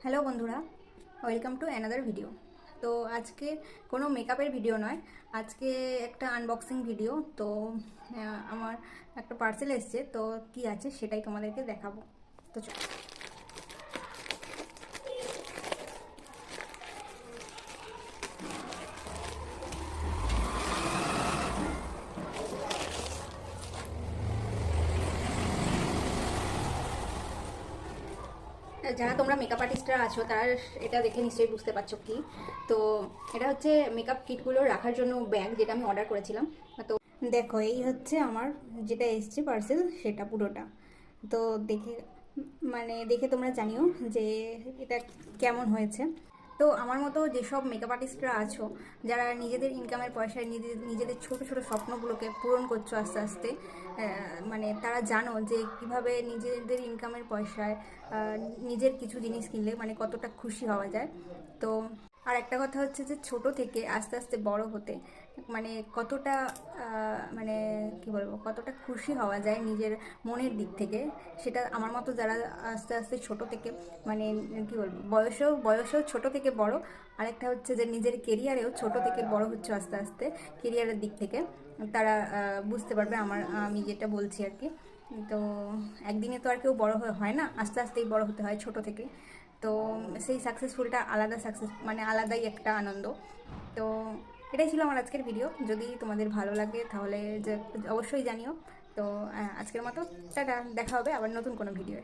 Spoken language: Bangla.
হ্যালো বন্ধুরা, ওয়েলকাম টু অ্যানাদার ভিডিও। তো আজকে কোনো মেকআপের ভিডিও নয়, আজকে একটা আনবক্সিং ভিডিও। তো আমার একটা পার্সেল এসছে, তো কি আছে সেটাই তোমাদেরকে দেখাবো। তো যারা তোমরা মেকআপ আর্টিস্টরা আছো তারা এটা দেখে নিশ্চয়ই বুঝতে পারছো কি। তো এটা হচ্ছে মেকআপ কিটগুলো রাখার জন্য ব্যাগ, যেটা আমি অর্ডার করেছিলাম। তো দেখো, এই হচ্ছে আমার যেটা এসছে পার্সেল, সেটা পুরোটা। তো দেখে দেখে তোমরা জানিও যে এটা কেমন হয়েছে। তো আমার মতো যেসব মেকআপ আর্টিস্টরা আছো, যারা নিজেদের ইনকামের পয়সায় নিজেদের ছোট ছোট স্বপ্নগুলোকে পূরণ করছো আস্তে আস্তে, তারা জানো যে কিভাবে নিজেদের ইনকামের পয়সায় নিজের কিছু জিনিস কিনলে কতটা খুশি হওয়া যায়। তো আর একটা কথা হচ্ছে যে ছোট থেকে আস্তে আস্তে বড় হতে কতটা কি বলবো, কতটা খুশি হওয়া যায় নিজের মনের দিক থেকে, সেটা আমার মতো যারা আস্তে আস্তে ছোট থেকে কি বলবো, বয়সেও ছোট থেকে বড়, আরেকটা হচ্ছে যে নিজের কেরিয়ারেও ছোট থেকে বড় হচ্ছে আস্তে আস্তে, কেরিয়ারের দিক থেকে তারা বুঝতে পারবে আমি যেটা বলছি আর কি। তো একদিনে তো আর কেউ বড় হয় না, আস্তে আস্তেই বড় হতে হয় ছোট থেকে। তো সেই সাকসেসফুলটা আলাদা, আলাদাই একটা আনন্দ। তো এটাই ছিল আমার আজকের ভিডিও। যদি তোমাদের ভালো লাগে তাহলে অবশ্যই জানিও। তো আজকের মতো টাটা, দেখা হবে আবার নতুন কোনো ভিডিওয়ে।